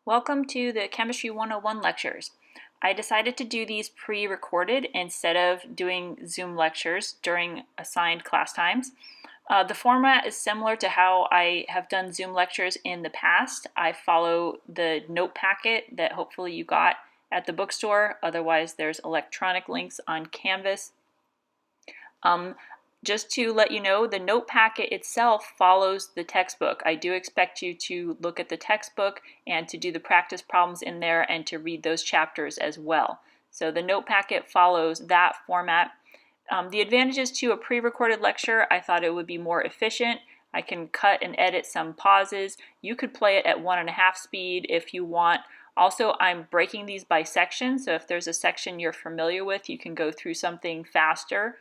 Welcome to the Chemistry 101 lectures. I decided to do these pre-recorded instead of doing Zoom lectures during assigned class times. The format is similar to how I have done Zoom lectures in the past. I follow the note packet that hopefully you got at the bookstore. Otherwise, there's electronic links on Canvas. Just to let you know, the note packet itself follows the textbook. I do expect you to look at the textbook and to do the practice problems in there and to read those chapters as well. So the note packet follows that format. The advantages to a pre-recorded lecture, I thought it would be more efficient. I can cut and edit some pauses. You could play it at 1.5 speed if you want. Also, I'm breaking these by section, so if there's a section you're familiar with, you can go through something faster.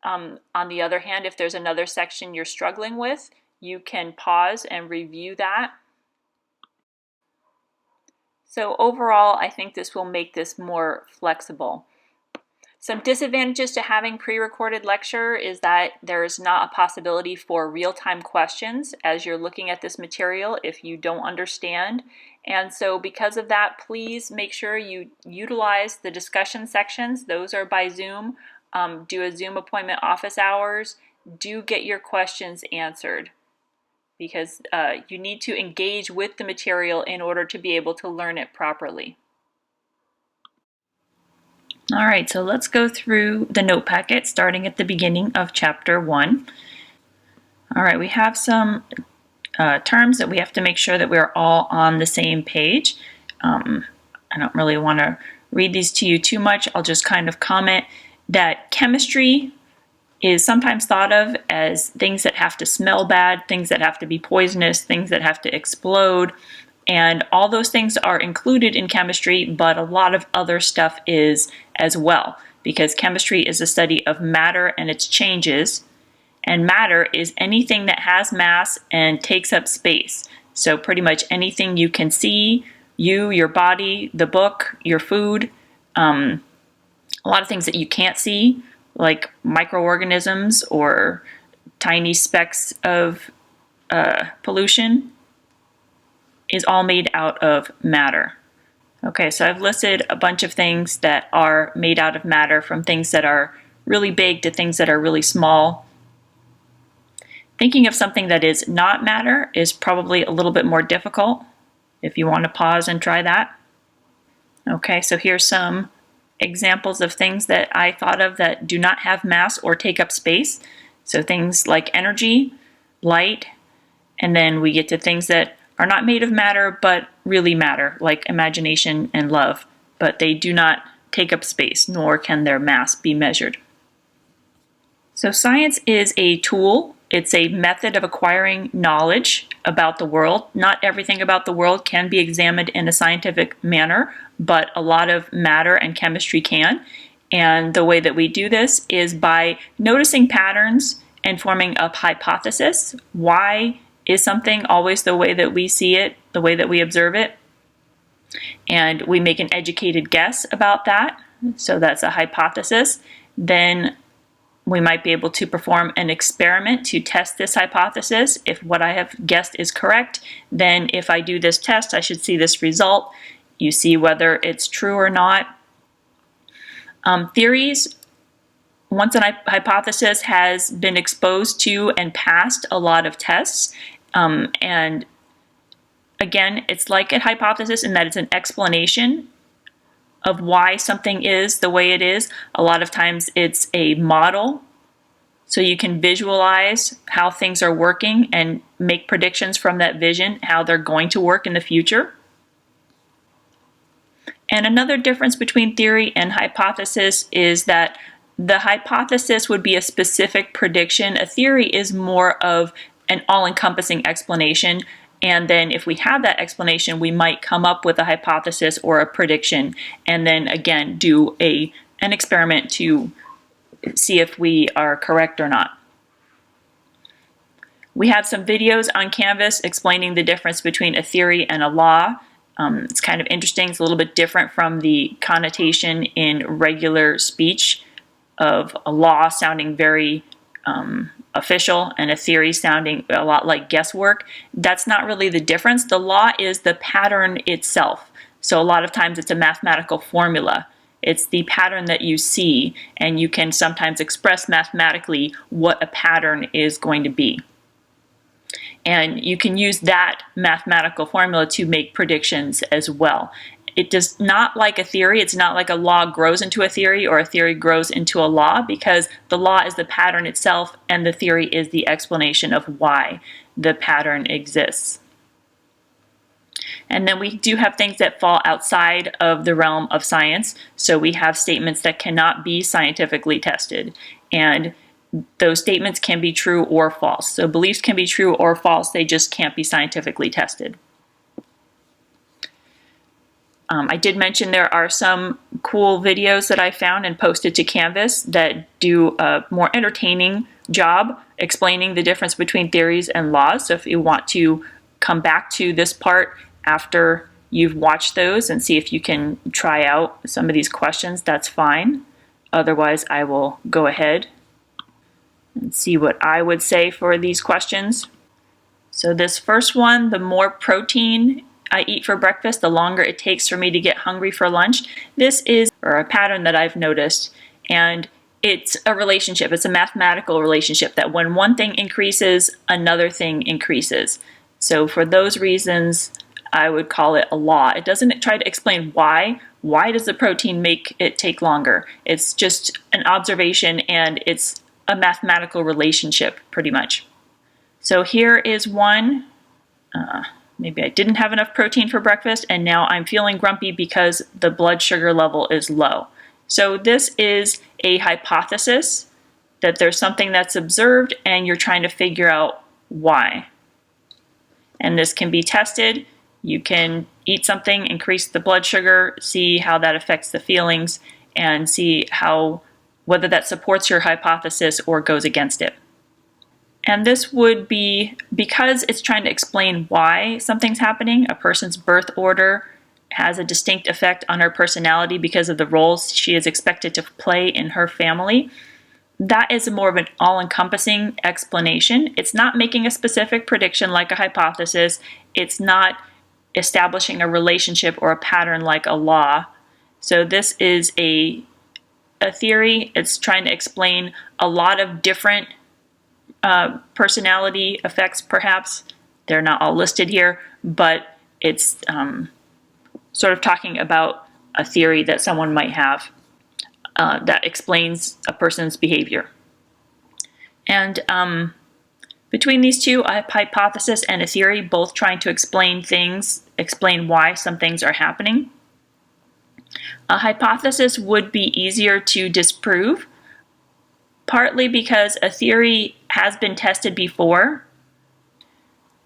On the other hand, if there's another section you're struggling with, you can pause and review that. So overall, I think this will make this more flexible. Some disadvantages to having pre-recorded lecture is that there's not a possibility for real-time questions as you're looking at this material if you don't understand. And so because of that, please make sure you utilize the discussion sections. Those are by Zoom. Do a Zoom appointment office hours. Do get your questions answered because you need to engage with the material in order to be able to learn it properly. All right, so let's go through the note packet starting at the beginning of chapter 1. All right, we have some terms that we have to make sure that we're all on the same page. I don't really want to read these to you too much. I'll just kind of comment that chemistry is sometimes thought of as things that have to smell bad, things that have to be poisonous, things that have to explode. And all those things are included in chemistry, but a lot of other stuff is as well, because chemistry is a study of matter and its changes. And matter is anything that has mass and takes up space. So pretty much anything you can see, your body, the book, your food, a lot of things that you can't see, like microorganisms or tiny specks of pollution, is all made out of matter. Okay, so I've listed a bunch of things that are made out of matter, from things that are really big to things that are really small. Thinking of something that is not matter is probably a little bit more difficult if you want to pause and try that. Okay, so here's some examples of things that I thought of that do not have mass or take up space. So things like energy, light, and then we get to things that are not made of matter but really matter, like imagination and love, but they do not take up space, nor can their mass be measured. So science is a tool. It's a method of acquiring knowledge about the world. Not everything about the world can be examined in a scientific manner, but a lot of matter and chemistry can. And the way that we do this is by noticing patterns and forming a hypothesis. Why is something always the way that we see it, the way that we observe it? And we make an educated guess about that. So that's a hypothesis. Then we might be able to perform an experiment to test this hypothesis. If what I have guessed is correct, then if I do this test, I should see this result. You see whether it's true or not. Theories, once a hypothesis has been exposed to and passed a lot of tests, and again, it's like a hypothesis in that it's an explanation of why something is the way it is. A lot of times it's a model, so you can visualize how things are working and make predictions from that vision, how they're going to work in the future. And another difference between theory and hypothesis is that the hypothesis would be a specific prediction. A theory is more of an all-encompassing explanation. And then if we have that explanation, we might come up with a hypothesis or a prediction, and then again do an experiment to see if we are correct or not. We have some videos on Canvas explaining the difference between a theory and a law. It's kind of interesting. It's a little bit different from the connotation in regular speech of a law sounding very official and a theory sounding a lot like guesswork. That's not really the difference. The law is the pattern itself. So a lot of times it's a mathematical formula. It's the pattern that you see, and you can sometimes express mathematically what a pattern is going to be. And you can use that mathematical formula to make predictions as well. It does not like a theory. It's not like a law grows into a theory or a theory grows into a law, because the law is the pattern itself and the theory is the explanation of why the pattern exists. And then we do have things that fall outside of the realm of science. So we have statements that cannot be scientifically tested. And those statements can be true or false. So beliefs can be true or false. They just can't be scientifically tested. I did mention there are some cool videos that I found and posted to Canvas that do a more entertaining job explaining the difference between theories and laws. So if you want to come back to this part after you've watched those and see if you can try out some of these questions, that's fine. Otherwise, I will go ahead and see what I would say for these questions. So this first one, the more protein I eat for breakfast, the longer it takes for me to get hungry for lunch. This is a pattern that I've noticed, and it's a relationship. It's a mathematical relationship that when one thing increases, another thing increases. So for those reasons, I would call it a law. It doesn't try to explain why. Why does the protein make it take longer? It's just an observation, and it's a mathematical relationship pretty much. So here is one. Maybe I didn't have enough protein for breakfast and now I'm feeling grumpy because the blood sugar level is low. So this is a hypothesis that there's something that's observed and you're trying to figure out why. And this can be tested. You can eat something, increase the blood sugar, see how that affects the feelings, and see whether that supports your hypothesis or goes against it. And this would be because it's trying to explain why something's happening. A person's birth order has a distinct effect on her personality because of the roles she is expected to play in her family. That is more of an all-encompassing explanation. It's not making a specific prediction like a hypothesis. It's not establishing a relationship or a pattern like a law. So this is a theory. It's trying to explain a lot of different personality effects, perhaps. They're not all listed here, but it's sort of talking about a theory that someone might have that explains a person's behavior. And between these two, a hypothesis and a theory, both trying to explain why some things are happening. A hypothesis would be easier to disprove, partly because a theory has been tested before.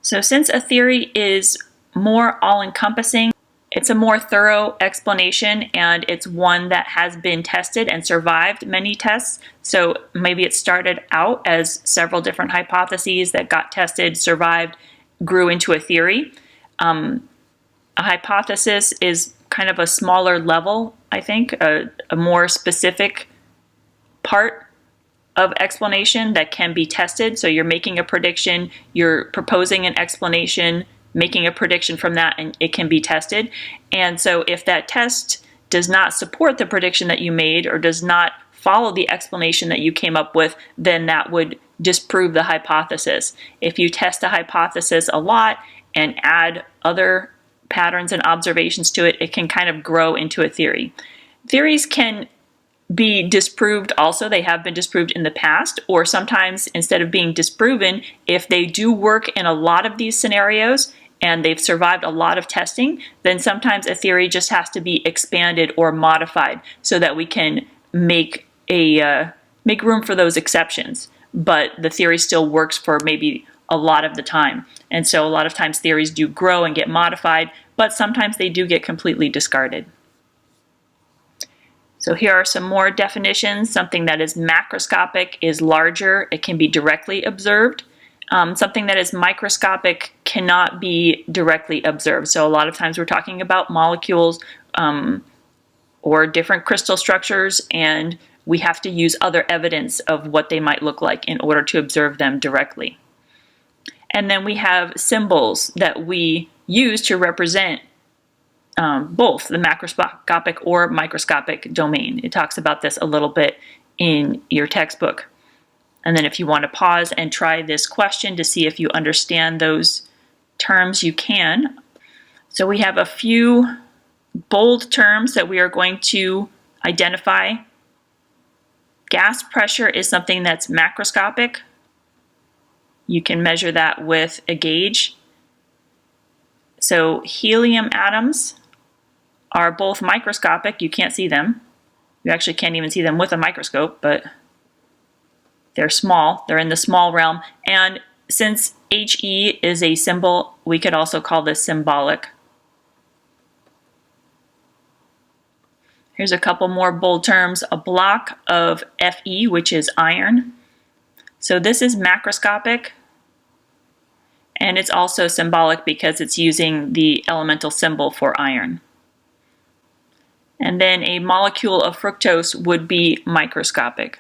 So since a theory is more all-encompassing, it's a more thorough explanation, and it's one that has been tested and survived many tests. So maybe it started out as several different hypotheses that got tested, survived, grew into a theory. A hypothesis is kind of a smaller level, I think, a more specific part of explanation that can be tested. So you're making a prediction, you're proposing an explanation, making a prediction from that, and it can be tested. And so if that test does not support the prediction that you made or does not follow the explanation that you came up with, then that would disprove the hypothesis. If you test a hypothesis a lot and add other patterns and observations to it, it can kind of grow into a theory. Theories can be disproved also. They have been disproved in the past, or sometimes instead of being disproven, if they do work in a lot of these scenarios and they've survived a lot of testing, then sometimes a theory just has to be expanded or modified so that we can make room for those exceptions. But the theory still works for maybe a lot of the time. And so a lot of times theories do grow and get modified, but sometimes they do get completely discarded. So here are some more definitions. Something that is macroscopic is larger. It can be directly observed. Something that is microscopic cannot be directly observed. So a lot of times we're talking about molecules or different crystal structures, and we have to use other evidence of what they might look like in order to observe them directly. And then we have symbols that we use to represent both the macroscopic or microscopic domain. It talks about this a little bit in your textbook. And then if you want to pause and try this question to see if you understand those terms, you can. So we have a few bold terms that we are going to identify. Gas pressure is something that's macroscopic. You can measure that with a gauge. So helium atoms are both microscopic. You can't see them. You actually can't even see them with a microscope, but they're small. They're in the small realm. And since He is a symbol, we could also call this symbolic. Here's a couple more bold terms. A block of Fe, which is iron. So this is macroscopic. And it's also symbolic because it's using the elemental symbol for iron. And then a molecule of fructose would be microscopic.